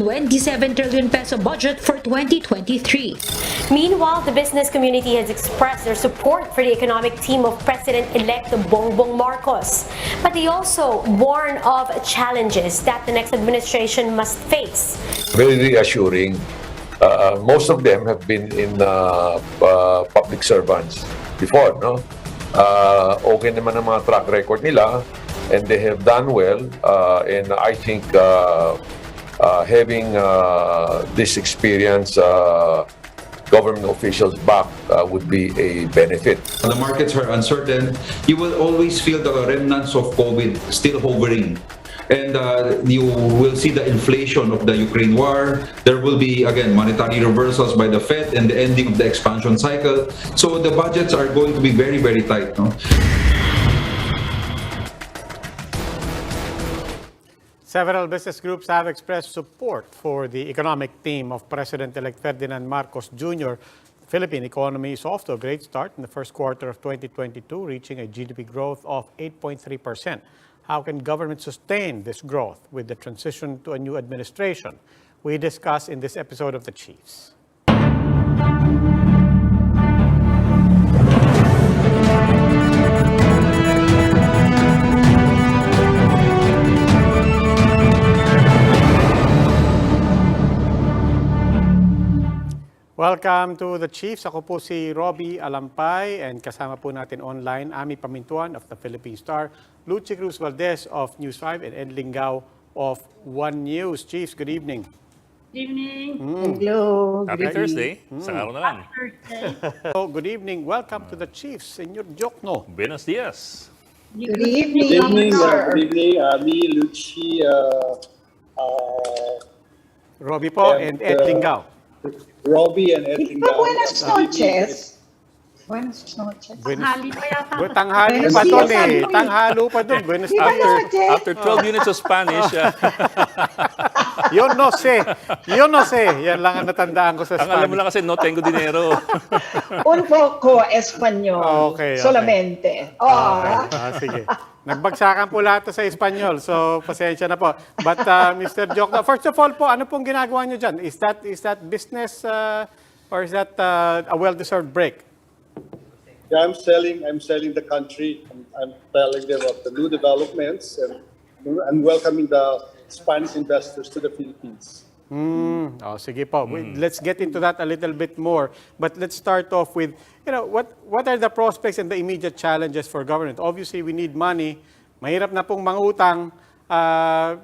27 trillion peso budget for 2023. Meanwhile, the business community has expressed their support for the economic team of President-elect Bongbong Marcos. But they also warn of challenges that the next administration must face. Very reassuring. Most of them have been in public servants before, no? Okay naman ang mga track record nila, and they have done well. And I think having this experience, government officials back would be a benefit. The markets are uncertain. You will always feel the remnants of COVID still hovering. And you will see the inflation of the Ukraine war. There will be, again, monetary reversals by the Fed and the ending of the expansion cycle. So the budgets are going to be very, very tight. No? Several business groups have expressed support for the economic team of President-elect Ferdinand Marcos Jr. The Philippine economy is off to a great start in the first quarter of 2022, reaching a GDP growth of 8.3%. How can government sustain this growth with the transition to a new administration? We discuss in this episode of The Chiefs. Welcome to The Chiefs. Ako po si Robbie Alampay and kasama po natin online Ami Pamintuan of the Philippine Star, Lucy Cruz Valdez of News 5 and Ed Lingao of One News. Chiefs, good evening. Good evening. Hello. Happy Thursday. Sa araw na lang. So, good evening. Welcome to The Chiefs. Senyor Jokno. Buenos dias. Good evening. Good evening. Good evening. Ami, Lucy, Robbie po and Ed Lingao. Robbie, and Edwin. Buenas noches. Buenas noches. Tanghali pa yata. Tanghali pa doon eh. Tanghalo pa doon. Buenos dias. After 12 minutes of Spanish, Yo no sé. Yo no sé. Yan lang ang natandaan ko sa ang alam mo Spanish. lang kasi no tengo dinero. Un poco español. Okay. Solamente. Sige. Nagbagsakan po lahat sa Espanyol, so pasensya na po. But Mr. Jokno, first of all po, ano pong ginagawa nyo dyan? Is that business or is that a well-deserved break? Yeah, I'm selling the country. I'm telling them of the new developments and welcoming the Spanish investors to the Philippines. Sige po. Let's get into that a little bit more. But let's start off with, what are the prospects and the immediate challenges for government? Obviously, we need money. Mahirap na pong mangutang.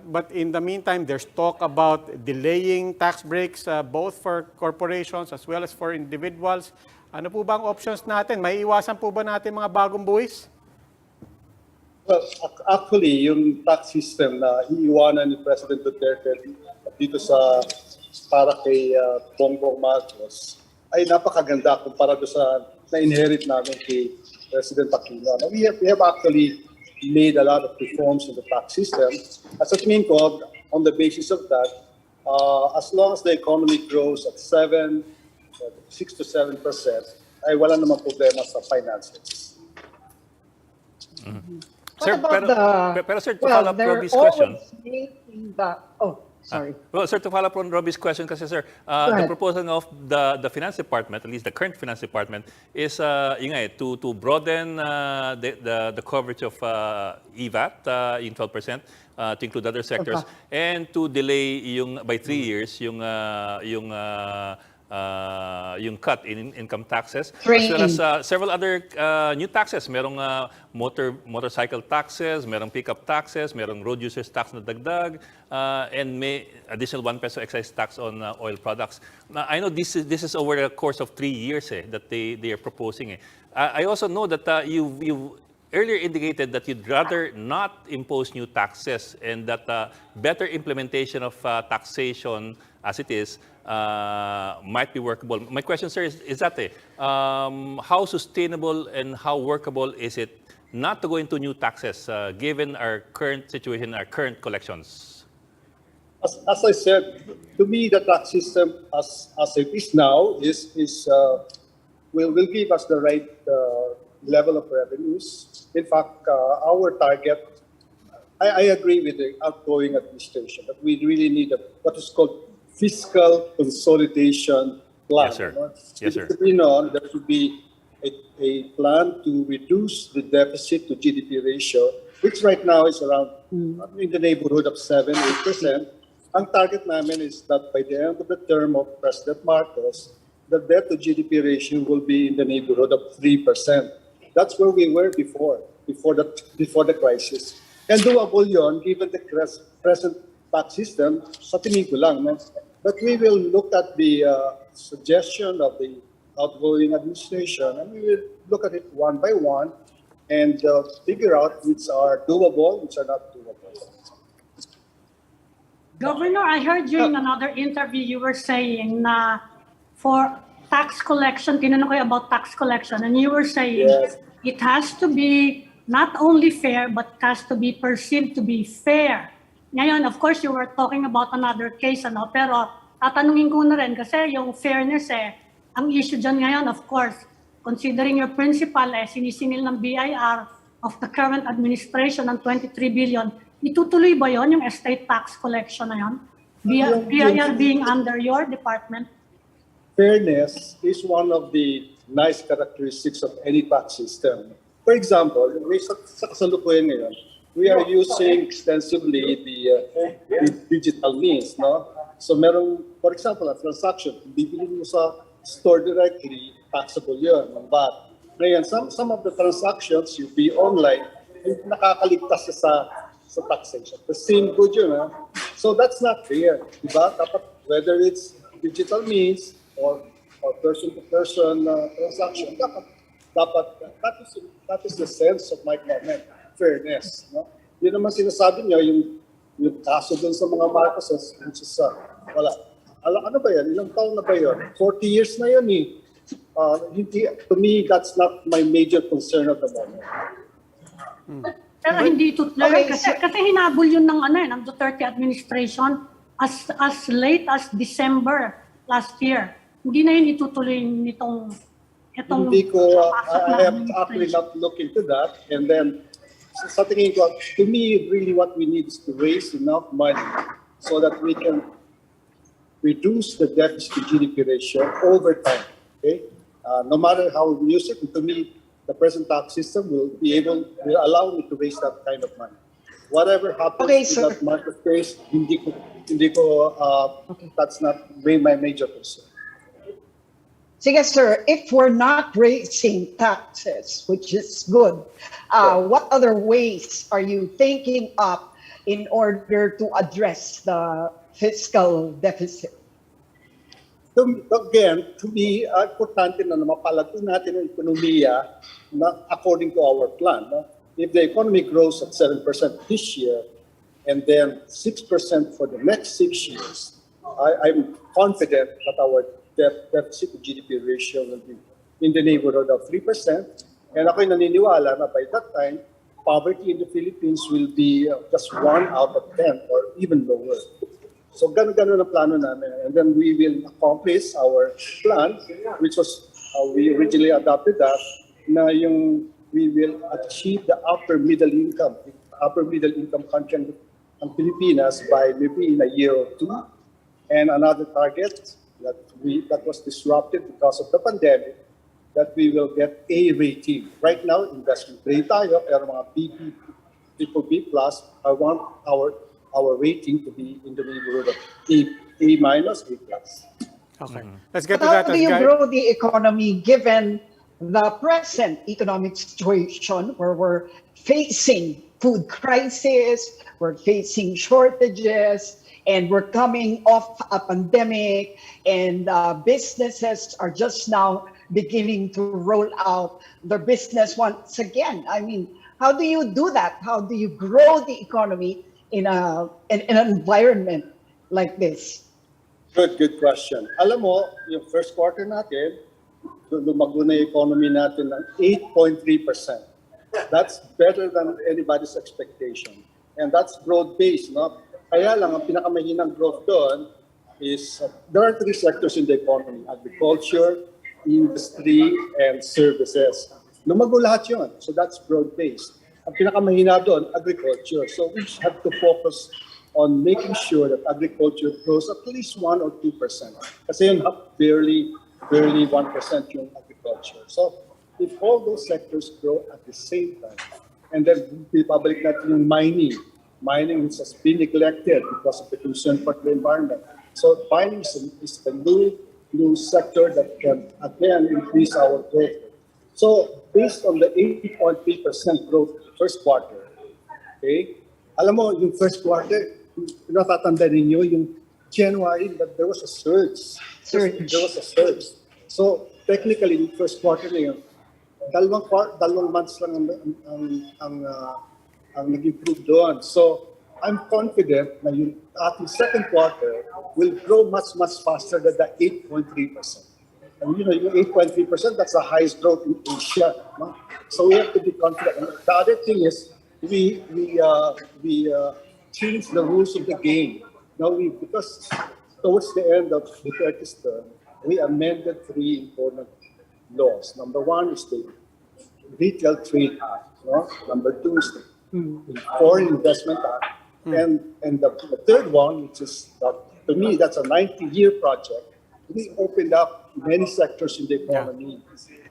But in the meantime, there's talk about delaying tax breaks both for corporations as well as for individuals. Ano po ba ang options natin? May iwasan po ba natin mga bagong buwis? Well, actually, yung tax system na iiwanan ni President Duterte dito para kay Bongbong Marcos ay napakaganda kumpara do sa na-inherit namin kay President Aquino. We have actually made a lot of reforms in the tax system. As a tingin ko, on the basis of that, as long as the economy grows at 6 to 7%, ay wala namang problema sa finances. Sir, What about pero sir, to follow up Robbie's question. Sorry. Well, sir, to follow up on Robbie's question kasi sir, the proposal of the Finance Department, at least the current Finance Department, is to broaden the coverage of EVAT in 12%, to include other sectors, and to delay by 3 years yung cut in income taxes, as well as several other new taxes. Merong motorcycle taxes, merong pickup taxes, merong road users tax na dagdag, and may additional 1 peso excise tax on oil products. Now, I know this is over the course of 3 years that they are proposing. I also know that you earlier indicated that you'd rather not impose new taxes and that better implementation of taxation as it is might be workable. My question, sir, is that how sustainable and how workable is it not to go into new taxes given our current situation, our current collections? As I said, to me, the tax system as it is now will give us the right level of revenues. In fact, our target, I agree with the outgoing administration that we really need what is called fiscal consolidation plan. Yes, sir. no? Yes, sir. There should be a plan to reduce the deficit to GDP ratio, which right now is around in the neighborhood of 7-8%. Ang target namin is that by the end of the term of President Marcos, the debt to GDP ratio will be in the neighborhood of 3%. That's where we were before the crisis. And doable yon given the present tax system, sa tingin ko lang. No? But we will look at the suggestion of the outgoing administration, and we will look at it one by one and figure out which are doable, which are not doable. Governor, I heard you in another interview, you were saying na for tax collection, tinanong ko about tax collection, and you were saying Yes. it has to be not only fair, but it has to be perceived to be fair. Ngayon, of course, you were talking about another case, ano, pero tatanungin ko na rin kasi yung fairness ang issue dyan ngayon, of course, considering your principal sinisingil ng BIR of the current administration ng 23 billion, itutuloy ba yon yung estate tax collection na yon? BIR being under your department? Fairness is one of the nice characteristics of any tax system. For example, sa kasalukuyan ngayon, we are using extensively the digital means, no? So merong, for example, a transaction, bibili mo sa store directly, taxable yun, ng VAT. Ngayon, some of the transactions, you be online, nakakaligtas sa taxation. The same good yun, ha? So that's not fair, diba? Dapat, whether it's digital means or person-to-person transaction, dapat that is the sense of my comment, fairness. No? Yun naman sinasabi niyo, yung kaso dun sa mga Marcoses, which is, wala. Ano ba yan? Ilang taon na ba yun? 40 years na yun eh. To me, that's not my major concern at the moment. Pero hindi itutuloy kasi hinabol yun ng Duterte administration as late as December last year. Hindi na yun itutuloy itong Hindi ko, I have actually not looked into that. And then, sa tingin ko, to me, really what we need is to raise enough money so that we can reduce the deficit to GDP ratio over time. Okay? No matter how we use it, to me, the present tax system will allow me to raise that kind of money. Whatever happens in that market case, hindi ko that's not my major concern. Sige, sir, if we're not raising taxes, which is good, what other ways are you thinking up in order to address the fiscal deficit? Again, to me, importante na mapalago natin ang ekonomiya na according to our plan. No? If the economy grows at 7% this year and then 6% for the next 6 years, I'm confident that our deficit to GDP ratio will be in the neighborhood of 3%. And ako'y naniniwala na by that time, poverty in the Philippines will be just 1 out of 10 or even lower. So ganun ang plano namin. And then we will accomplish our plan, which was we originally adopted that, na yung we will achieve the upper middle income country ng Pilipinas by maybe in a year or two. And another target that was disrupted because of the pandemic, that we will get A rating. Right now, investment grade tayo, pero mga BBB+, I want our rating to be in the neighborhood of A minus, A plus. Okay. Let's get to How that. do you grow the economy given the present economic situation where we're facing food crisis, we're facing shortages, and we're coming off a pandemic, and businesses are just now beginning to roll out their business once again? I mean, how do you do that? How do you grow the economy in an environment like this? Good question. Alam mo, yung first quarter natin, lumago na yung economy natin ng 8.3%. That's better than anybody's expectation. And that's broad-based, no? Kaya lang, ang pinakamahinang growth doon is, there are 3 sectors in the economy: agriculture, industry, and services. Lumago lahat yun. So that's broad-based. Ang pinakamahina doon, agriculture. So we have to focus on making sure that agriculture grows at least 1 or 2%. Kasi yun, barely 1% yung agriculture. So if all those sectors grow at the same time, and then public natin yung mining has been neglected because of the concern for the environment. So mining is the new sector that can again increase our growth. So based on the 8.3% growth first quarter, okay, alam mo yung first quarter, natatanda ninyo yung January that there was a surge. There was a surge. So technically, yung first quarter na yun, dalawang months lang ang nag-improve doon. So I'm confident na yung ating second quarter will grow much faster than the 8.3%. And you know, yung 8.3%, that's the highest growth in Asia. No? So we have to be confident. And the other thing is, we changed the rules of the game. Now because towards the end of the Duterte's term, we amended 3 important laws. Number 1 is the Retail Trade Act. No? Number 2 is the Foreign Investment Act. And the third one, which is, to me, that's a 90-year project. We opened up many sectors in the economy.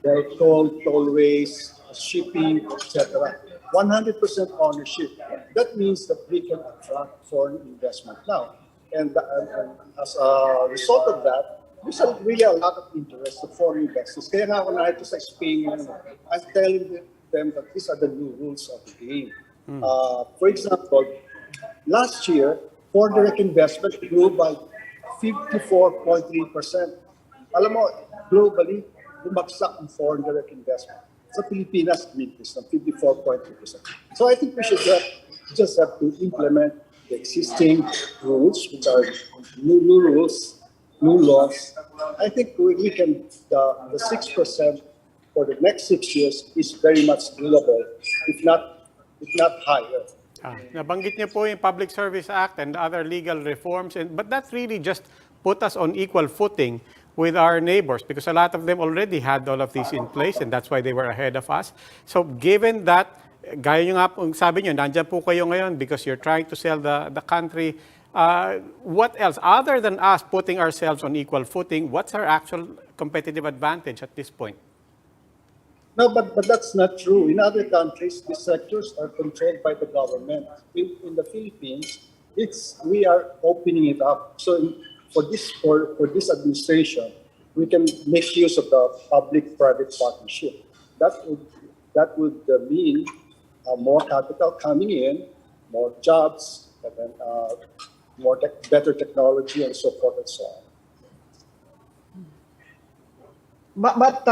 There are tollways, shipping, etc. 100% ownership. That means that we can attract foreign investment now. And as a result of that, there's really a lot of interest of foreign investors. Kaya nga ako narito sa Spain, I'm telling them that these are the new rules of the game. For example, last year, foreign direct investment grew by 54.3%. Alam mo, globally, bumagsak ang foreign direct investment. Sa Pilipinas, increase ng 54.3%. So I think we should just have to implement the existing rules, which are new rules, new laws. I think we can, the 6% for the next 6 years is very much doable, if not higher. Nabanggit niyo po yung Public Service Act and other legal reforms, but that's really just put us on equal footing with our neighbors because a lot of them already had all of these in place and that's why they were ahead of us. So given that, gaya nyo nga po, sabi nyo, nandyan po kayo ngayon because you're trying to sell the country. What else? Other than us putting ourselves on equal footing, what's our actual competitive advantage at this point? No, but that's not true. In other countries, these sectors are controlled by the government. In the Philippines, we are opening it up. So for this administration, we can make use of the public-private partnership. That would mean more capital coming in, more jobs, and then better technology, and so forth and so on. But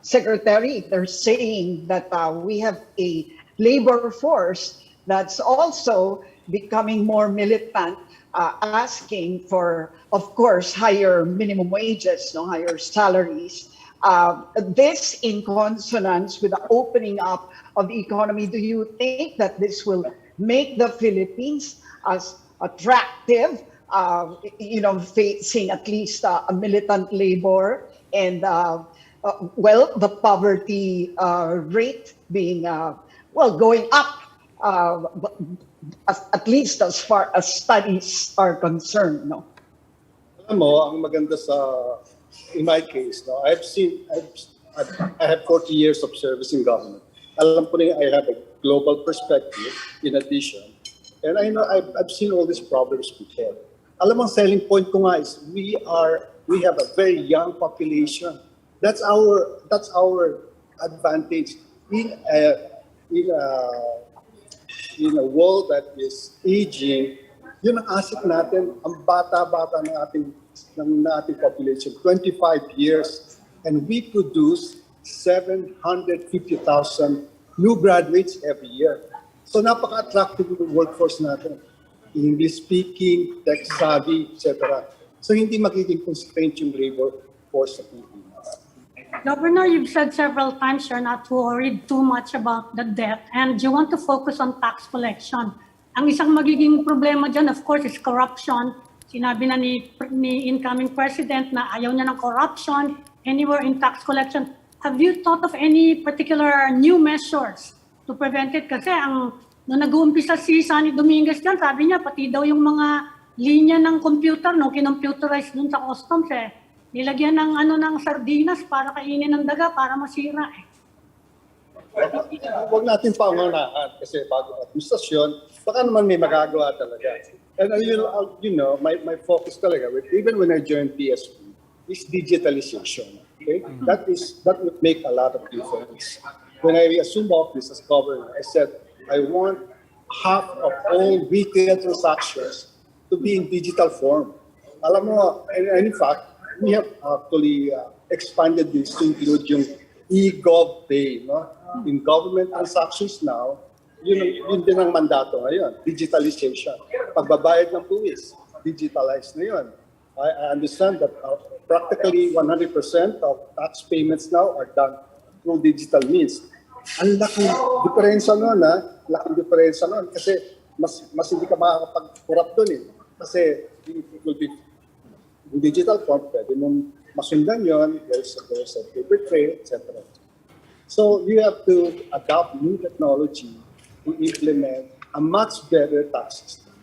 Secretary, they're saying that we have a labor force that's also becoming more militant, asking for, of course, higher minimum wages, higher salaries. This in consonance with the opening up of the economy. Do you think that this will make the Philippines as attractive, facing at least a militant labor and, the poverty rate being, going up, at least as far as studies are concerned, no? Alam mo, ang maganda in my case, I have 40 years of service in government. Alam ko na I have a global perspective in addition. And I know I've seen all these problems before. Alam mo, ang selling point ko nga is we have a very young population. That's our advantage in a world that is aging. Yun ang asset natin, ang bata-bata ng ating population, 25 years, and we produce 750,000 new graduates every year. So napaka-attractive yung workforce natin. English-speaking, tech-savvy, etc. So hindi magiging constraint yung labor force sa Pilipinas. Governor, you've said several times you're not worried too much about the debt and you want to focus on tax collection. Ang isang magiging problema dyan, of course, is corruption. Sinabi na ni incoming president na ayaw niya ng corruption anywhere in tax collection. Have you thought of any particular new measures to prevent it? Kasi ang Nung nag-uumpisa si Sunny Dominguez dyan, sabi niya, pati daw yung mga linya ng computer, no, kinomputerize dun sa customs nilagyan ng ng sardinas para kainin ng daga para masira Huwag natin pangunahan kasi bago administrasyon, baka naman may magagawa talaga. And you know, my focus talaga, even when I joined PSP, is digitalization. Okay? That would make a lot of difference. When I assumed office as governor, I said, I want half of all retail transactions to be in digital form. Alam mo, and in fact, we have actually expanded this to include yung e-gov pay, no? In government transactions now, yun din ang mandato ngayon, digitalization. Pagbabayad ng buwis, digitalized na yun. I understand that practically 100% of tax payments now are done through digital means. Ang laking diferensya nun, laking diferensya nun. Kasi mas hindi ka makakapag-corrupt dun Kasi it will be in digital form, pwede mong masundan yun, there's a paper trail, etc. So you have to adopt new technology to implement a much better tax system.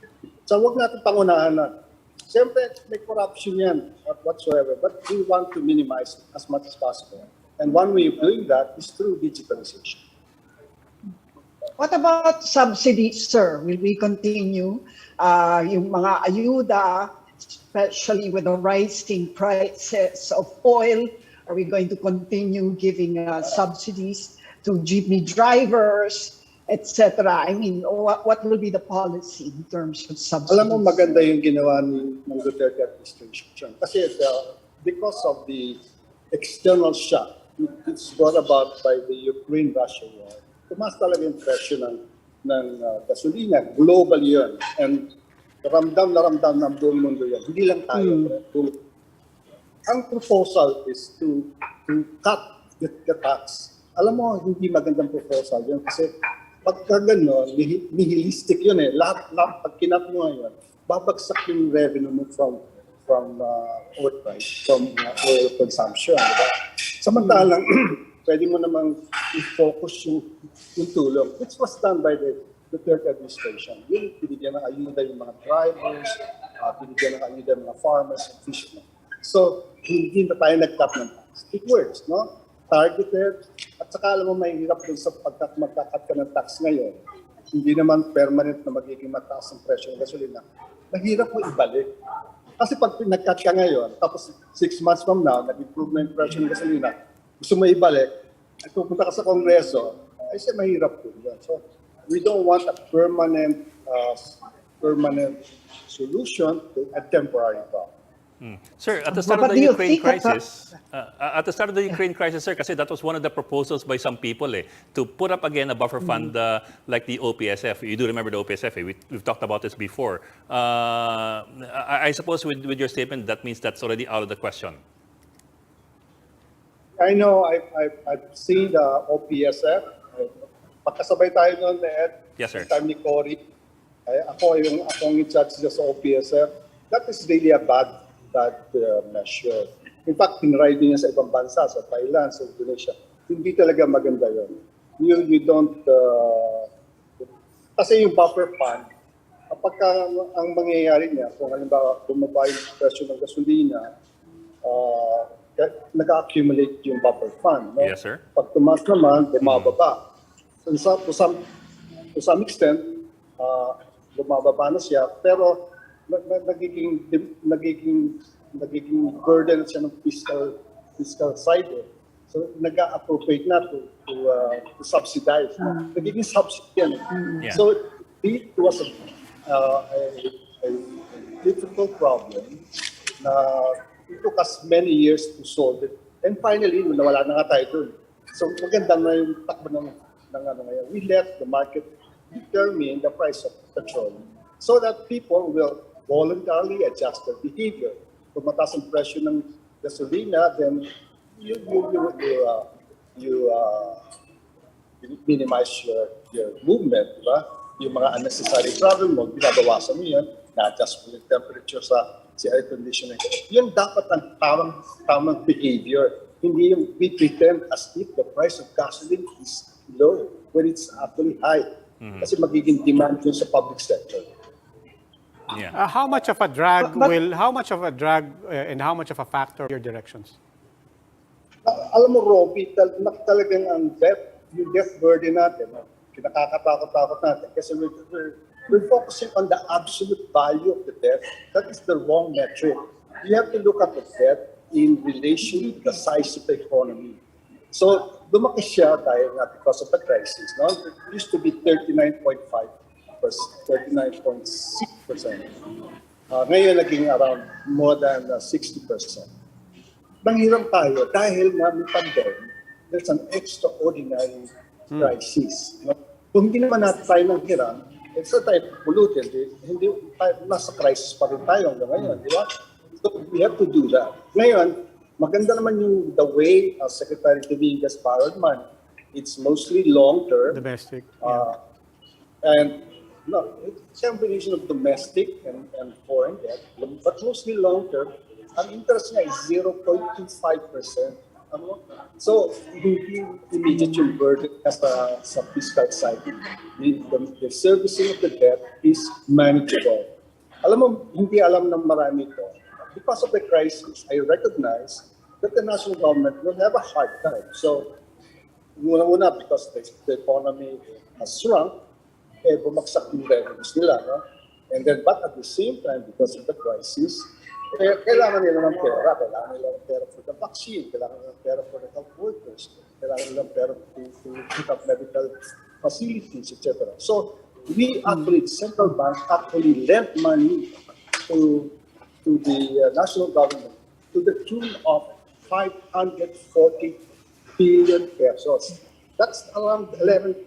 So wag natin pangunahan na. Siyempre, may corruption yan whatsoever, but we want to minimize it as much as possible. And one way of doing that is through digitalization. What about subsidies, sir? Will we continue yung mga ayuda, especially with the rising prices of oil? Are we going to continue giving subsidies to jeepney drivers, etc.? I mean, what will be the policy in terms of subsidies? Alam mo, maganda yung ginawa ng Duterte administration. Kasi because of the external shock, it's brought about by the Ukraine-Russia war, tumaas talaga yung presyo ng gasolina. Global yun. And ramdam ng buong mundo yan. Hindi lang tayo. Ang proposal is to cut the tax. Alam mo, hindi magandang proposal yun kasi pagka gano'n, nihilistic yun Lahat pag kinat mo ngayon, babagsak yung revenue mo from oil price, from oil consumption. Diba? Samantalang, pwede mo namang i-focus yung tulong, which was done by the Duterte administration. Yung binigyan ng ayuda yung mga drivers, binigyan ng ayuda yung mga farmers and fishermen. So, hindi na tayo nag-cut ng tax. It works, no? Targeted. At saka alam mo, mahirap dun sa pagkat magkakat ka ng tax ngayon. Hindi naman permanent na magiging mataas ang presyo ng gasolina. Mahirap mo ibalik. Kasi pag nag-cut ka ngayon, tapos 6 months from now, nag-improve na yung presyo ng gasolina, gusto mo ibalik, at pupunta ka sa Kongreso, ay siya mahirap po. So, we don't want a permanent solution to a temporary problem. Sir, at the start of the Ukraine crisis, sir, kasi that was one of the proposals by some people to put up again a buffer fund like the OPSF. You do remember the OPSF? We've talked about this before. I suppose with your statement, that means that's already out of the question. I know. I've seen the OPSF. Pagkasabay tayo noon, Ed. Yes, sir. Time ni Cory. Akong in charge sa OPSF. That is really a bad measure. In fact, tinry din niya sa ibang bansa, sa Thailand, sa Indonesia. Hindi talaga maganda yun. You don't... kasi yung buffer fund, kapag ang mangyayari niya, kung halimbawa bumaba yung presyo ng gasolina, nag-accumulate yung buffer fund. No? Yes, sir. Pag tumaas naman, bumababa. To some extent, bumababa na siya, pero nagiging burden siya ng fiscal side. So nag-appropriate na to subsidize. Nagiging subsidy yan. Yeah. So it was a difficult problem na it took us many years to solve it. And finally, nawala na nga tayo dun. So maganda na yung takbo ng ngayon. We let the market determine the price of petrol so that people will voluntarily adjust their behavior. Kung mataas ang presyo ng gasolina, then you minimize your movement, diba? Yung mga unnecessary travel mo, binabawasan mo yan, na-adjust mo yung temperature sa air conditioning. Yun dapat ang tamang behavior. Hindi yung we pretend as if the price of gasoline is low when it's actually high. Kasi magiging demand yun sa public sector. Yeah. How much of a drag and how much of a factor your directions? Alam mo, Robbie, talagang ang yung death burden natin, kinakakatakot-takot natin kasi we're focusing on the absolute value of the debt. That is the wrong metric. You have to look at the debt in relation to the size of the economy. So, lumaki siya dahil nga because of the crisis. No? It used to be 39.5%, 39.6%. Ngayon, naging around more than 60%. Nanghiram tayo dahil nga may pandemic. There's an extraordinary crisis. No? Kung hindi naman natin tayo nanghiram, it's not tayo polluted. Hindi, nasa crisis pa rin tayo hanggang ngayon, di ba? So we have to do that. Ngayon, maganda naman yung the way Secretary Dominguez borrowed money. It's mostly long-term. Domestic. And no, it's a combination of domestic and foreign debt, but mostly long-term. Ang interest niya is 0.25%. So, hindi immediate yung burden sa fiscal side. The servicing of the debt is manageable. Alam mo, hindi alam ng marami ito. Because of the crisis, I recognize that the national government will have a hard time. So, una because the economy has shrunk, bumagsak yung revenues nila. No? And then, but at the same time, because of the crisis, kailangan nila ng pera. Kailangan nila ng pera for the vaccine. Kailangan nila ng pera for the health workers. Kailangan nila ng pera to put up medical facilities, etc. So, we actually, the central bank actually lent money to the national government to the tune of 540 billion pesos. That's around $11,000.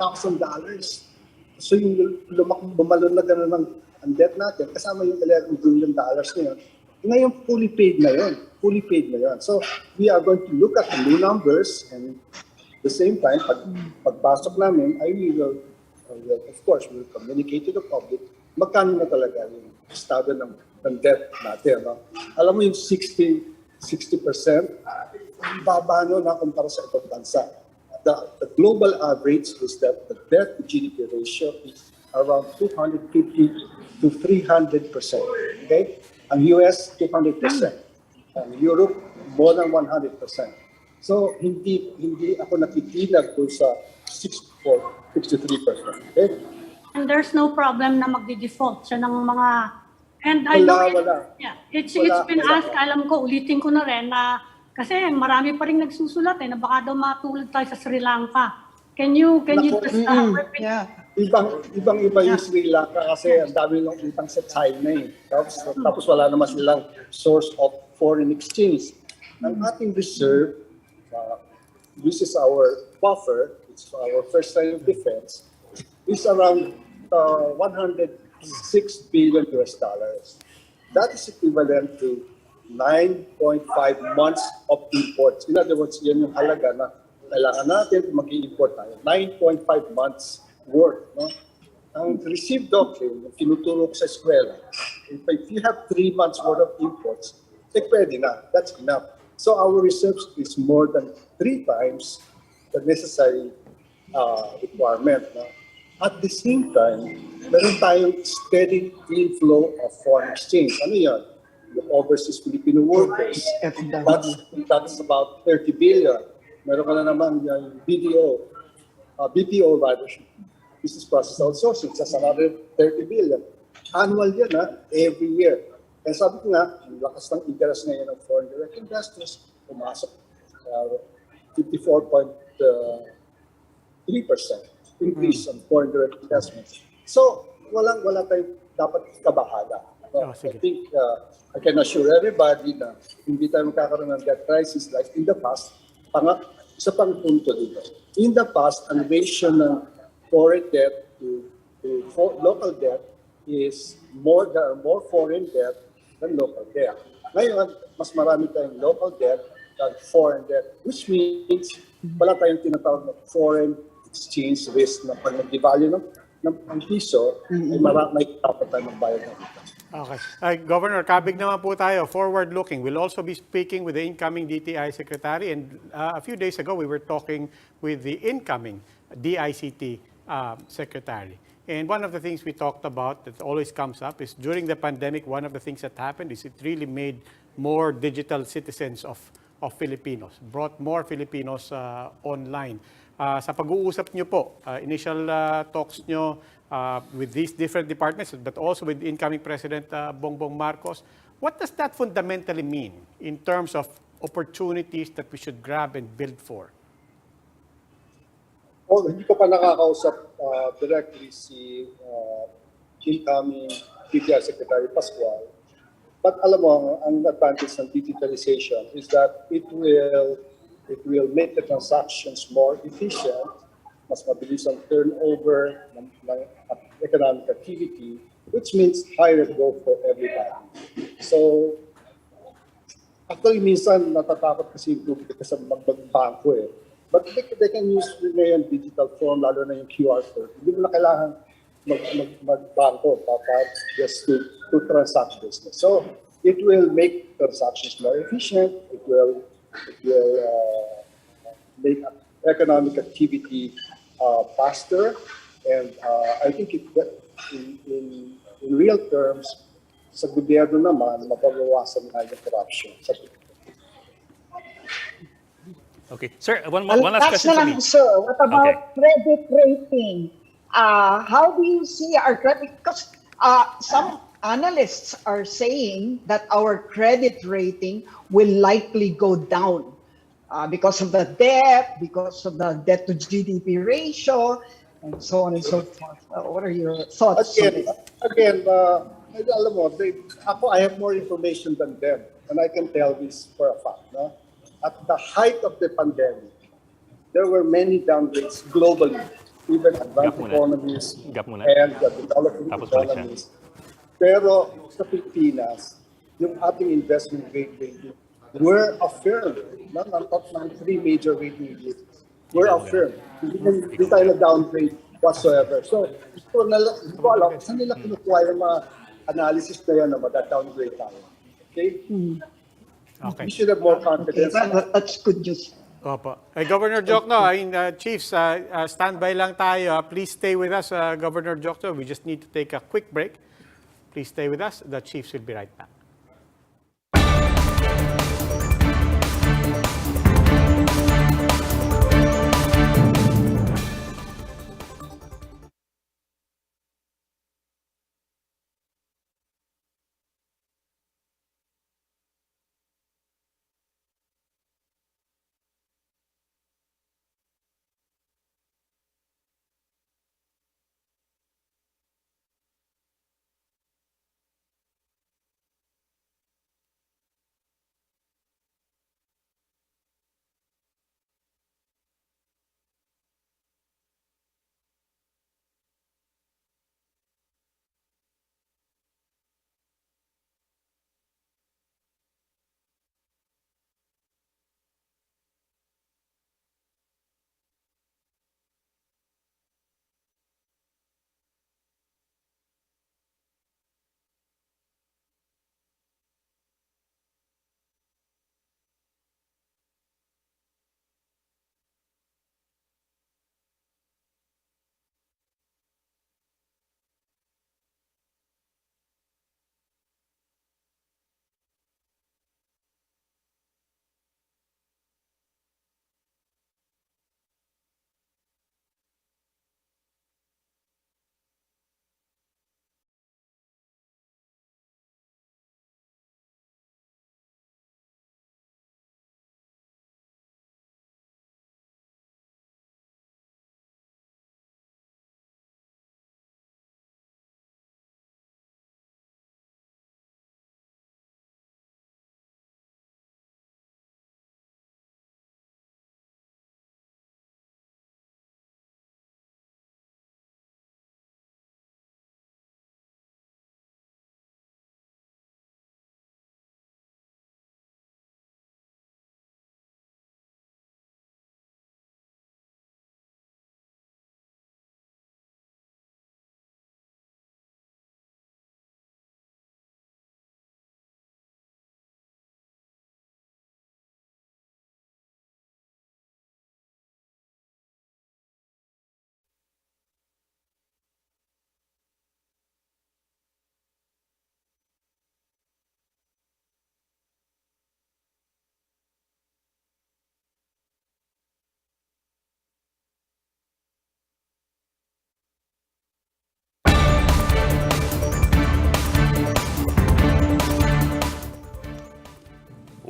So, yung bumalon na gano'n ang debt natin, kasama yung $11 billion na yun, ngayon, fully paid na yun. So, we are going to look at the new numbers and at the same time, pagpasok namin, of course, we'll communicate to the public magkano na talaga yung estado ng debt natin. No? Alam mo yung 60%, baba na kumpara sa ibang bansa. The global average is that the debt to GDP ratio is around 250 to 300%. Okay? Ang US, 200%. Ang Europe, more than 100%. So, hindi ako nakikinag doon sa 63%. Okay? And there's no problem na magdi-default siya ng mga... And Wala. It's Wala. been asked, alam ko, ulitin ko na rin na kasi marami pa rin nagsusulat na baka daw matulad tayo sa Sri Lanka. Can you just repeat? Yeah. Ibang-iba yung Sri Lanka kasi ang dami ng utang sa China eh. Tapos wala naman silang source of foreign exchange. Ang ating reserve, this is our buffer, it's our first line of defense, is around $106 billion. That is equivalent to 9.5 months of imports. In other words, yan yung halaga na kailangan natin mag-i-import tayo. 9.5 months worth. No? Ang received doctrine, yung tinuturo ko sa eskwela, if you have 3 months worth of imports, pwede na. That's enough. So our reserves is more than 3 times the necessary requirement. No? At the same time, meron tayong steady inflow of foreign exchange. Ano yan? The overseas Filipino workers. That's about 30 billion. Meron ka na naman yung BPO rather, business process outsourcing, that's another 30 billion. Annual yan, every year. Kaya sabi ko nga, ang lakas ng interest ngayon ng foreign direct investors, pumasok 54.3% increase on foreign direct investments. So, wala tayong dapat kabahala. No? I think I can assure everybody na hindi tayo magkakaroon ng debt crisis like in the past. Isa pang punto dito. In the past, ang ratio ng foreign debt to local debt is more foreign debt than local debt. Ngayon, mas marami tayong local debt than foreign debt, which means wala tayong tinatawag na foreign exchange risk na pag nag-devalue ng piso, may dapat tayo magbayad ng ito. Okay. Governor, kabig naman po tayo, forward-looking. We'll also be speaking with the incoming DTI Secretary. And a few days ago, we were talking with the incoming DICT Secretary. And one of the things we talked about that always comes up is during the pandemic, one of the things that happened is it really made more digital citizens of Filipinos, brought more Filipinos online. Sa pag-uusap nyo po, initial talks nyo with these different departments, but also with incoming President Bongbong Marcos, what does that fundamentally mean in terms of opportunities that we should grab and build for? Oh, hindi ko pa nakakausap directly si incoming PTR Secretary Pascual. But alam mo, ang advantage ng digitalization is that it will make the transactions more efficient, mas mabilis ang turnover ng economic activity, which means higher growth for everybody. So, actually, minsan natatakot kasi yung publiko sa magbangko eh. But they can use ngayon digital form, lalo na yung QR code. Hindi mo na kailangan magbangko para just to transact business. So, it will make transactions more efficient. It will make economic activity faster. And I think in real terms, sa gobyerno naman, mababawasan na yung corruption. Okay. Sir, one last question for me. Sir, what about credit rating? How do you see our credit? Because some analysts are saying that our credit rating will likely go down because of the debt, because of the debt to GDP ratio, and so on and so forth. What are your thoughts? Again, alam mo, I have more information than them, and I can tell this for a fact. No? At the height of the pandemic, there were many downgrades globally, even advanced economies and the developing economies. Pero sa Pilipinas, yung ating investment grade rating were affirmed. Ang top ng 3 major rating agencies were affirmed. Hindi tayo na-downgrade whatsoever. So, hindi ko alam, saan nila kinukuha yung mga analysis na yan na mada-downgrade tayo? Okay? Okay. We should have more confidence. That's good news. Opo. Governor Jokno, Chiefs, standby lang tayo. Please stay with us, Governor Jokno. We just need to take a quick break. Please stay with us. The Chiefs will be right back.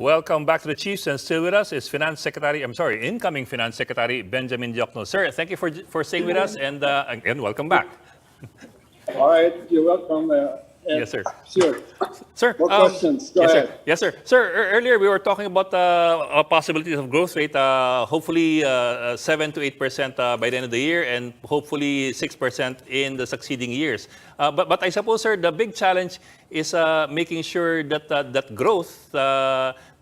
Welcome back to the Chiefs, and still with us is incoming Finance Secretary Benjamin Diokno. Sir, thank you for staying with us, and again, welcome back. All right, you're welcome. Yes, sir. Sure. Sir, More questions? Go yes, ahead. Sir. Yes, sir. Sir, earlier we were talking about possibilities of growth rate, hopefully 7 to 8% by the end of the year, and hopefully 6% in the succeeding years. But I suppose, sir, the big challenge is making sure that that growth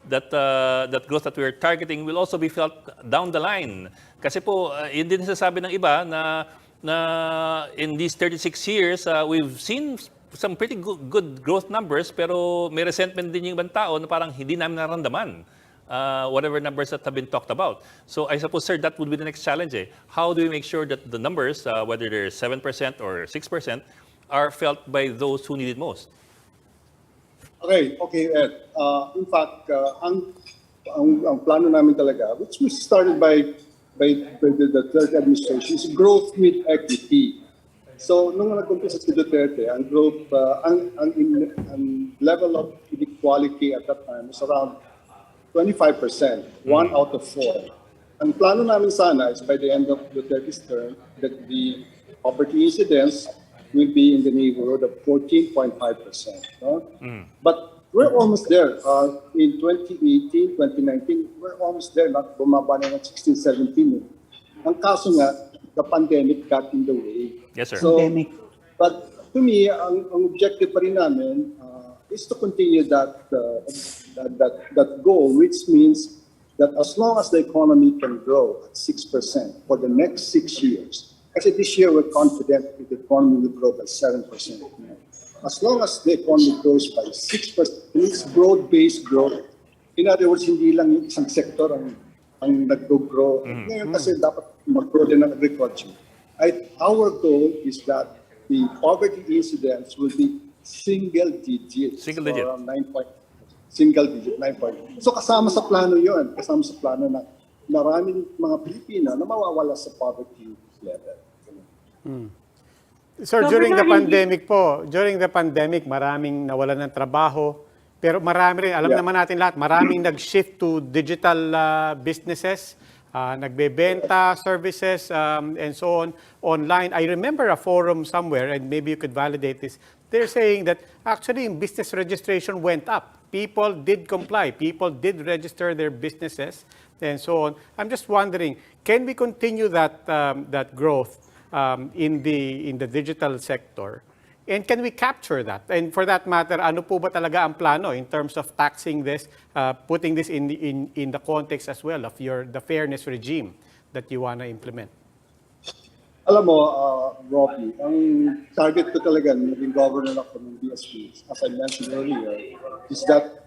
that we're targeting will also be felt down the line. Kasi po, yun din sasabi ng iba na in these 36 years, we've seen some pretty good growth numbers, pero may resentment din yung ibang tao na parang hindi namin naramdaman whatever numbers that have been talked about. So I suppose, sir, that would be the next challenge. How do we make sure that the numbers, whether they're 7% or 6%, are felt by those who need it most? Okay, Ed. In fact, ang plano namin talaga, which was started by the third administration, is growth with equity. So, nung nag-umpisa si Duterte, ang growth, ang level of inequality at that time was around 25%, 1 out of 4. Ang plano namin sana is by the end of Duterte's term that the poverty incidence will be in the neighborhood of 14.5%. No? But we're almost there. In 2018, 2019, we're almost there. Bumaba na ng 16, 17. Ang kaso nga, the pandemic got in the way. Yes, sir. So, but to me, ang objective pa rin namin is to continue that goal, which means that as long as the economy can grow at 6% for the next 6 years, kasi this year we're confident that the economy will grow by 7%. As long as the economy grows by 6%, it's broad-based growth. In other words, hindi lang yung isang sector ang nag-grow. Ngayon kasi dapat mag-grow din ng agriculture. Our goal is that the poverty incidence will be single digit. Single digit. Around 9 point. Single digit, 9 point. So kasama sa plano yun. Kasama sa plano na maraming mga Pilipino na mawawala sa poverty level. Sir, during the pandemic, maraming nawalan ng trabaho. Pero marami rin, alam naman natin lahat, maraming nag-shift to digital businesses, nagbebenta, services, and so on, online. I remember a forum somewhere, and maybe you could validate this. They're saying that actually business registration went up. People did comply. People did register their businesses, and so on. I'm just wondering, can we continue that growth in the digital sector? And can we capture that? And for that matter, ano po ba talaga ang plano in terms of taxing this, putting this in the context as well of the fairness regime that you want to implement? Alam mo, Robbie, ang target ko talaga naging governor ako ng BSP, as I mentioned earlier, is that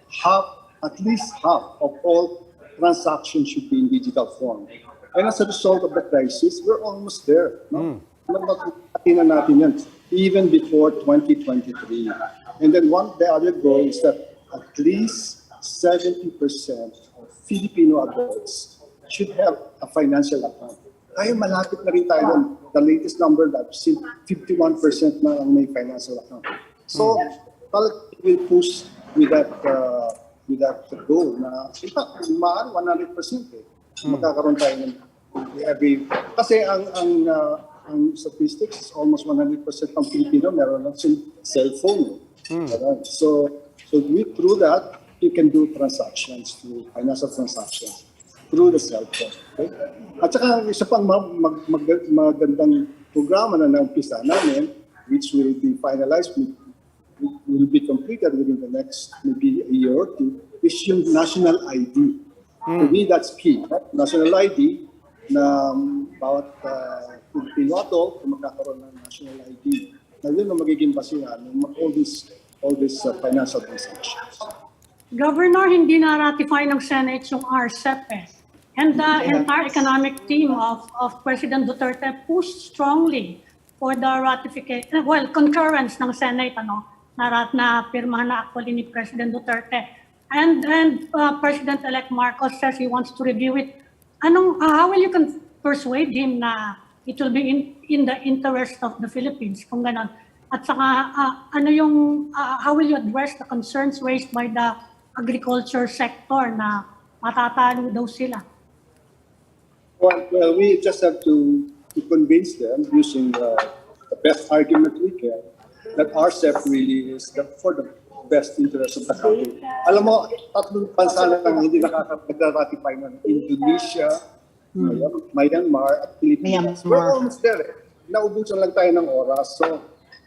at least half of all transactions should be in digital form. And as a result of the crisis, we're almost there. No? Natin yan, even before 2023. And then the other goal is that at least 70% of Filipino adults should have a financial account. Kaya malapit na rin tayo doon. The latest number that I've seen, 51% na ang may financial account. So, talagang will push with that goal na, in fact, maaari 100% magkakaroon tayo ng every, kasi ang statistics is almost 100% ng Pilipino meron ng cellphone. So through that, you can do transactions, through financial transactions, through the cellphone. Okay? At saka isa pang magandang programa na naumpisa namin, which will be finalized, will be completed within the next maybe a year or two, is yung national ID. To me, that's key. Right? National ID na bawat Filipino adult kung magkakaroon ng national ID. Na yun ang magiging basihan ng all these financial transactions. Governor, hindi na-ratify ng Senate yung RCEP eh. And the entire economic team of President Duterte pushed strongly for the ratification, concurrence ng Senate, na pirmahan na actually ni President Duterte. And President-elect Marcos says he wants to review it. How will you persuade him na it will be in the interest of the Philippines, kung ganon? At saka, how will you address the concerns raised by the agriculture sector na matatalo daw sila. Well, we just have to convince them using the best argument we can that RCEP really is for the best interest of the country. Alam mo, tatlong bansa na lang hindi nakaka-ratify ng Indonesia, Myanmar, at Philippines. Myanmar. We're almost there. Naubusan lang tayo ng oras. So,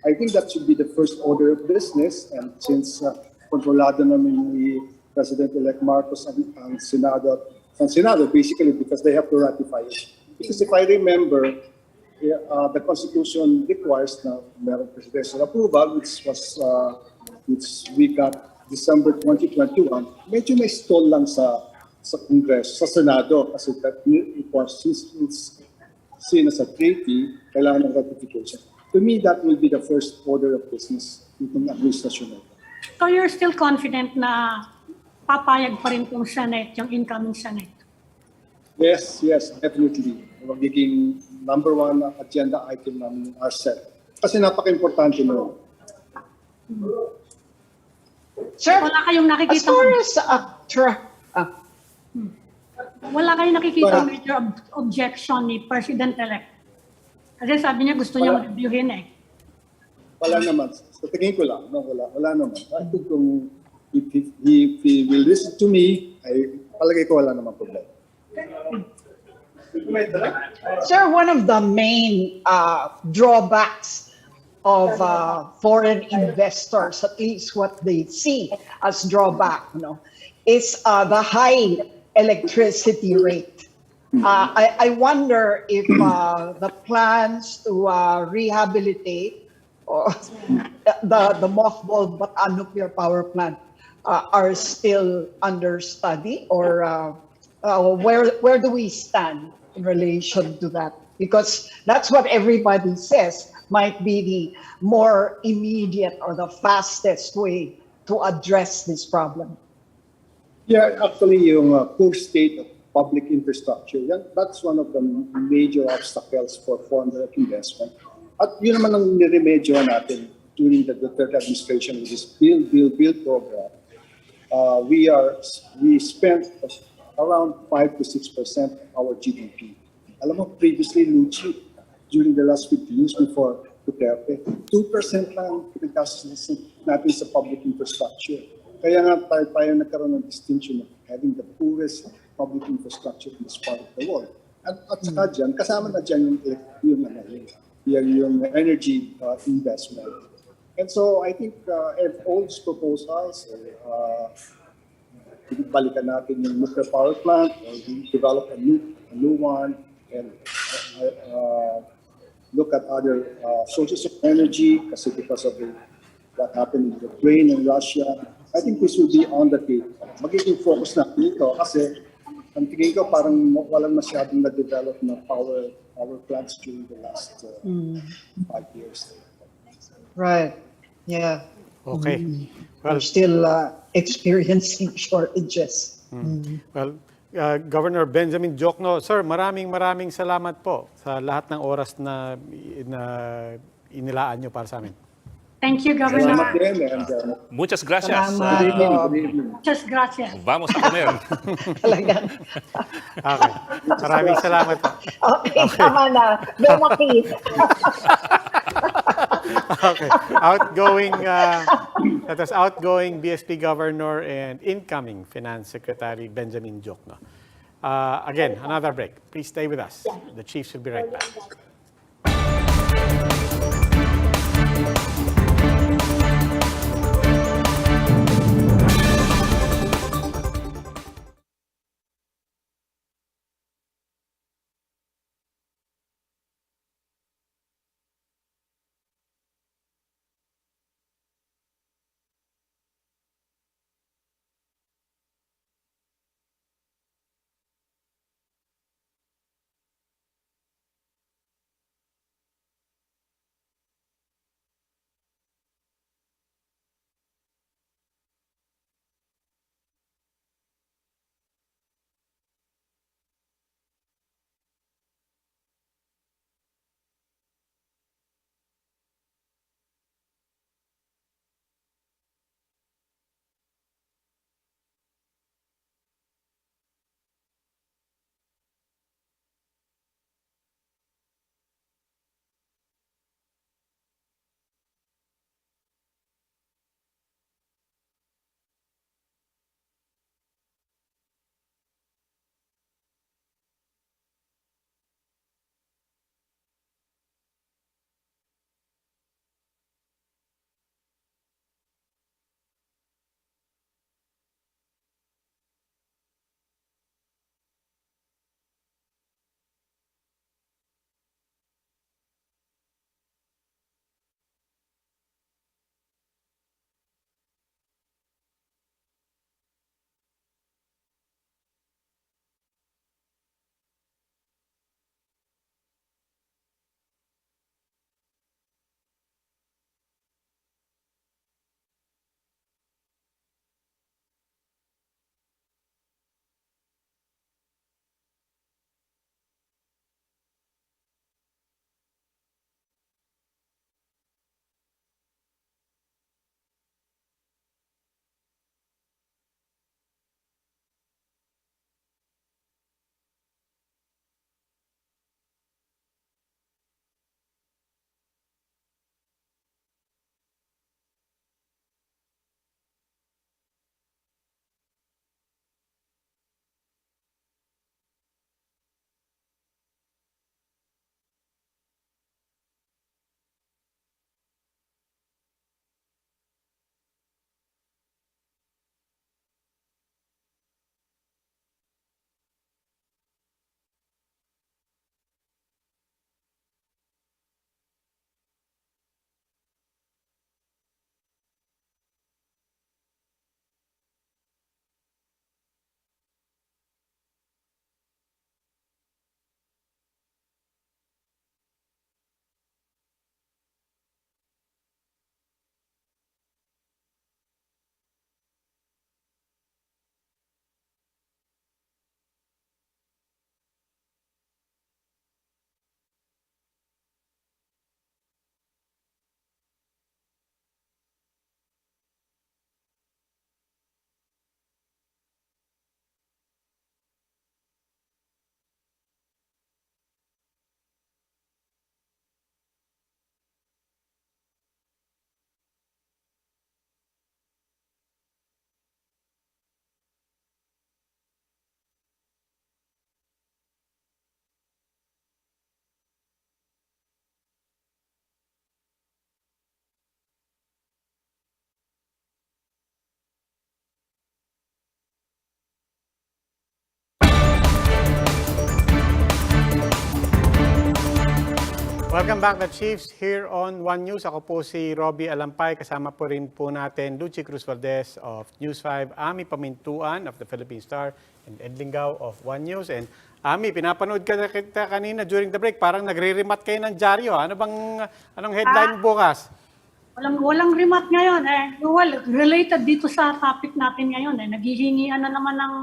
I think that should be the first order of business. And since kontrolado namin ni President-elect Marcos ang Senado, basically because they have to ratify it. Because if I remember, the Constitution requires na merong presidential approval, which we got December 2021. Medyo may stall lang sa Congress, sa Senado, kasi that it was since seen as a treaty, kailangan ng ratification. To me, that will be the first order of business ng administrasyon na ito. So you're still confident na papayag pa rin itong Senate, yung incoming Senate? Yes, definitely. Magiging number one agenda item namin yung RCEP. Kasi napaka-importante mo. Sir, Wala kayong as nakikita, far as wala kayong nakikita major objection ni President-elect. Kasi sabi niya gusto niya reviewin eh. Wala naman. Sa tingin ko lang, no, wala naman. I think kung if he will listen to me, palagay ko wala naman problema. Sir, one of the main drawbacks of foreign investors, at least what they see as drawback, is the high electricity rate. I wonder if the plans to rehabilitate or the mothballed nuclear power plant are still under study, or where do we stand in relation to that? Because that's what everybody says might be the more immediate or the fastest way to address this problem. Yeah, actually, yung poor state of public infrastructure, that's one of the major obstacles for foreign direct investment. At yun naman ang niremedyo natin during the Duterte administration with this Build program. We spent around 5 to 6% of our GDP. Alam mo, previously, Luchi, during the last 50 years before Duterte, 2% lang pinagastos natin sa public infrastructure. Kaya nga tayo nagkaroon ng distinction of having the poorest public infrastructure in this part of the world. At saka dyan, kasama na dyan yung energy investment. And so I think if all these proposals, balikan natin yung nuclear power plant, or develop a new one, and look at other sources of energy, kasi because of what happened in Ukraine and Russia, I think this will be on the table. Magiging focus na dito kasi ang tingin ko parang walang masyadong na-develop na power plants during the last 5 years. Right. Yeah. Okay. Well, We're still experiencing shortages. Well, Governor Benjamin Diokno, sir, maraming salamat po sa lahat ng oras na inilaan nyo para sa amin. Thank you, Salamat Governor. din. And, Muchas gracias. Salamat. good evening. Muchas gracias. Vamos a comer. Talagang. Okay. Maraming salamat po. Okay, tama na. Lumaki. Okay. That was outgoing BSP Governor and incoming Finance Secretary Benjamin Diokno. Again, another break. Please stay with us. The Chiefs will be right back. Welcome back the Chiefs here on One News. Ako po si Robbie Alampay. Kasama po rin po natin Lucy Cruz Valdez of News 5, Ami Pamintuan of the Philippine Star, and Ed Lingao of One News. And Ami, pinapanood ka na kita kanina during the break. Parang nagre-remat kayo ng dyaryo. Anong headline bukas? Walang remat ngayon. Well, related dito sa topic natin ngayon. Naghihingian na naman ng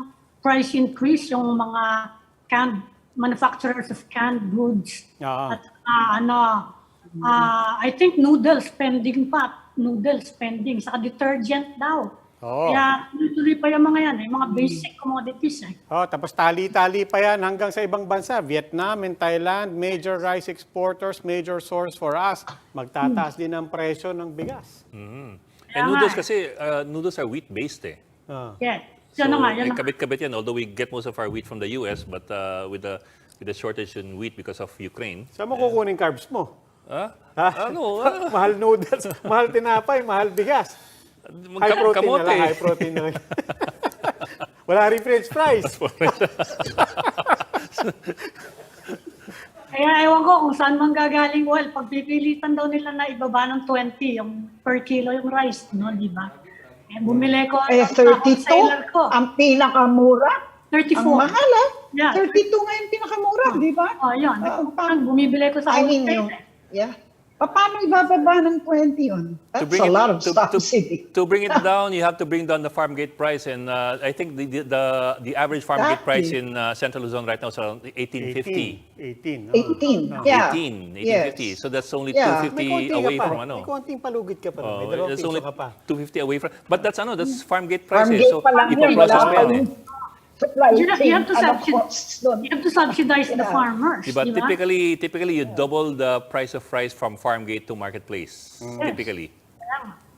price increase yung mga manufacturers of canned goods. Oo. At I think noodle spending, saka detergent daw. Oo. Kaya tuloy pa yung mga yan, yung mga basic commodities. Oh, tapos tali-tali pa yan hanggang sa ibang bansa. Vietnam and Thailand, major rice exporters, major source for us. Magtataas din ang presyo ng bigas. And Kaya noodles nga, kasi, noodles are wheat-based eh. Yes. So, Yan na nga, yan na nga. kabit-kabit yan, although we get most of our wheat from the US, but with the shortage in wheat because of Ukraine. Saan mo kukunin carbs mo? Ha? Ha? Ano? Mahal noodles, mahal tinapay, mahal bigas. High protein Kamote. na lang, high protein na lang. Wala rin french fries. Kaya ewan ko kung saan manggagaling oil. Pagpipilitan daw nila na ibaba ng 20 yung per kilo yung rice, no, di ba? Bumili ko Eh, sa wholesaler 32, ko. ang pinakamura. 34. Ang mahal, ah. Yeah. 32 nga yung pinakamura, di ba? Oh, yun. Bumibili ko sa I mean, wholesaler. yeah. Paano ibababa ng 20 yun? That's a lot of subsidy. To bring it down, you have to bring down the farm gate price, and I think the average farm gate price in Central Luzon right now is around 1850. 18. 18, yeah. 1850. So that's only Yeah. 250 away from ano. May konting palugit ka pa. May Oh, dalawang it's piso only ka pa. 250 away from. But that's farm gate price. Farm eh. gate So pa lang yun. ipoprocess Wala pa yan pa eh. yung supply You chain. have to costs doon. You have to subsidize the farmers. Diba? Di ba? Typically you double the price of rice from farm gate to marketplace. Typically.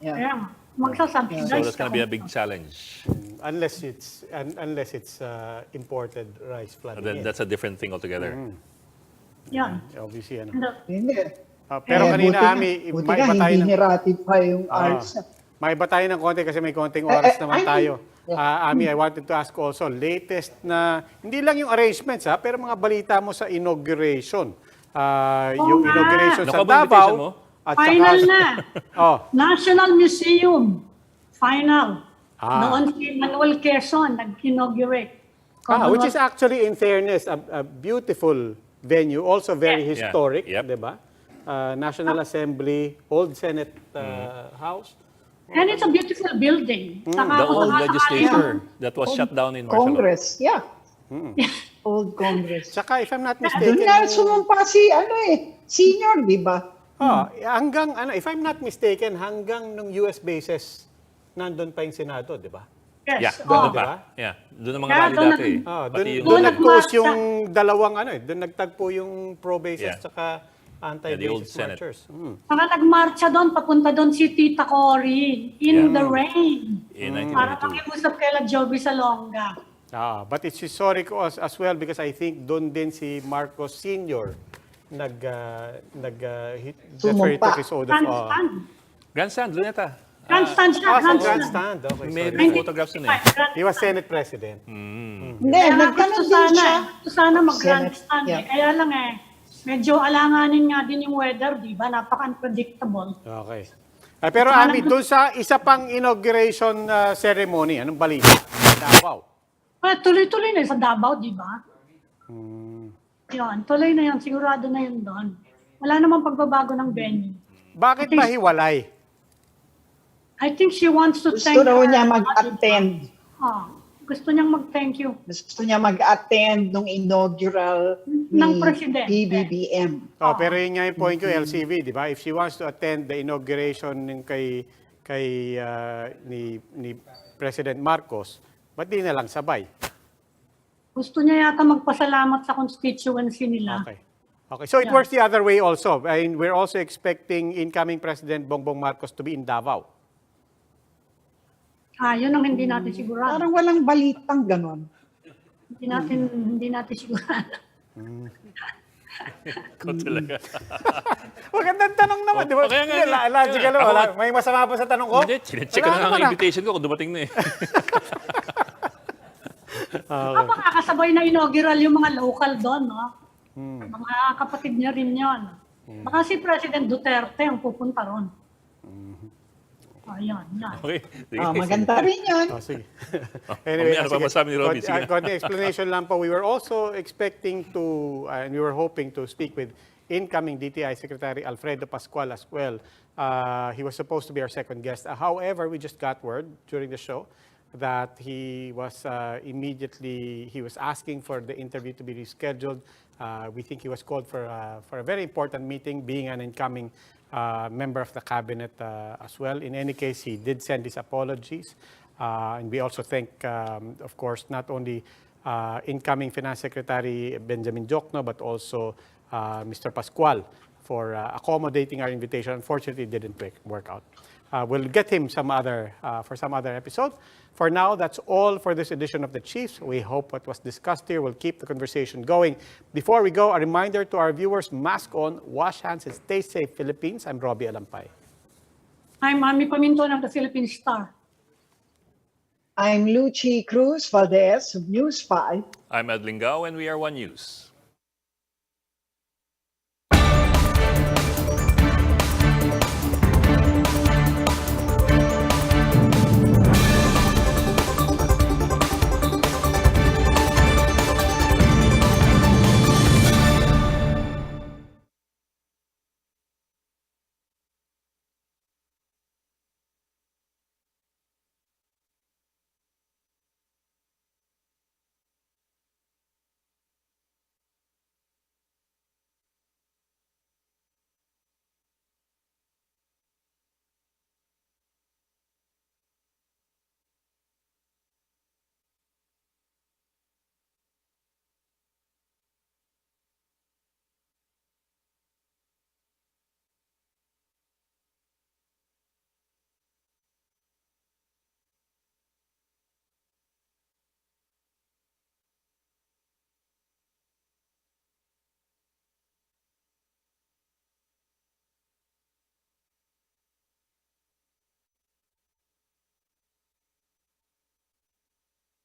Yeah. Kaya nga, magsasubsidize. So that's going to be a ka. big challenge. Unless it's imported rice flooding in. That's a different thing altogether. Yan. Obviously, ano. Hindi. Pero kanina, Ami, buti maiba nga, tayo hindi ng... hirated pa yung arts. Maiba tayo ng konti kasi may konting oras naman I mean, tayo. yeah. Ami, I wanted to ask also, latest na, hindi lang yung arrangements pero mga balita mo sa inauguration. Yung nga. inauguration sa Nakuha ba invitation mo? Davao. At Final saka, na. Oh, National Museum. Final. Ah. Noon si Manuel Quezon nag-inaugurate. which is actually, in fairness, a beautiful venue, also very Yeah. historic, Yep. di ba? National Assembly, Old Senate House. And it's a beautiful building. Saka The kung old sakasakali legislature that was shut down in Barcelona. Congress, yeah. Old Congress. Tsaka, if I'm not Doon mistaken, na sumumpa si, senior, di ba? hanggang, if I'm not mistaken, hanggang nung US bases, nandun pa yung Senado, di ba? Yes. Yeah, Oh. doon pa. Yeah, doon ang mga Kaya rally doon dati. Doon Pati doon Doon nag-close nagmarcha. yung dalawang doon nagtagpo yung pro-bases Yeah. tsaka the old anti-bases Senate. marchers. Saka nagmarcha doon, papunta doon si Tita Cory in the rain. In Para 1992. pakiusap kay Joby Salonga. But it's historic as well because I think doon din si Marcos Sr. defer to his oath of Grandstand. Grandstand, Luneta. Grandstand siya, grandstand. grandstand. Okay, May sorry. photographs yun eh. He was Senate President. Hindi, Kaya nga nagtanong gusto din siya. sana mag-grandstand. Yeah. Kaya lang medyo alanganin nga din yung weather, di ba? Napaka-unpredictable. Okay. Pero Ami, doon sa isa pang inauguration ceremony, anong balita? Davao. Tuloy-tuloy na sa Davao, di ba? Yun, tuloy na yun. Sigurado na yun doon. Wala namang pagbabago ng venue. Bakit ba hiwalay? I think she wants to Gusto thank daw her- niya mag-attend. gusto niyang mag-thank you. Gusto niya mag-attend nung inaugural Ng ni presidente. PBBM. Pero yun nga yung point ko, LCV, di ba? If she wants to attend the inauguration ng ni President Marcos, ba't di na lang sabay? Gusto niya yata magpasalamat sa constituency nila. Okay. So it works the other way also. I mean, we're also expecting incoming President Bongbong Marcos to be in Davao. Yun ang hindi natin sigurado. Parang walang balitang ganon. Hindi natin sigurado. Ikaw talaga. Magandang tanong naman, di ba? Okay, nga. Logical, Ako wala. nga. May masama pa sa tanong ko? Hindi, chinecheck ko na nga ang invitation ko kung dumating na eh. Makakasabay na inaugural yung mga local doon, no? Mga kapatid niya rin yon. Baka si President Duterte ang pupunta ron. Ayan, yan. Okay. Sige. Maganda rin yun. Oh, sige. Mamaya, ano pa sige. masabi ni Robby? Sige. Konti explanation lang po. We were also expecting to, and we were hoping to speak with incoming DTI Secretary Alfredo Pascual as well. He was supposed to be our second guest. However, we just got word during the show that he was he was asking for the interview to be rescheduled. We think he was called for a very important meeting, being an incoming member of the cabinet as well. In any case, he did send his apologies. And we also thank, of course, not only incoming Finance Secretary Benjamin Jokno, but also Mr. Pascual for accommodating our invitation. Unfortunately, it didn't work out. We'll get him for some other episode. For now, that's all for this edition of The Chiefs. We hope what was discussed here will keep the conversation going. Before we go, a reminder to our viewers, mask on, wash hands, and stay safe, Philippines. I'm Robbie Alampay. I'm Mami Paminton of the Philippine Star. I'm Lucy Cruz Valdez of News 5. I'm Ed Lingao, and we are One News.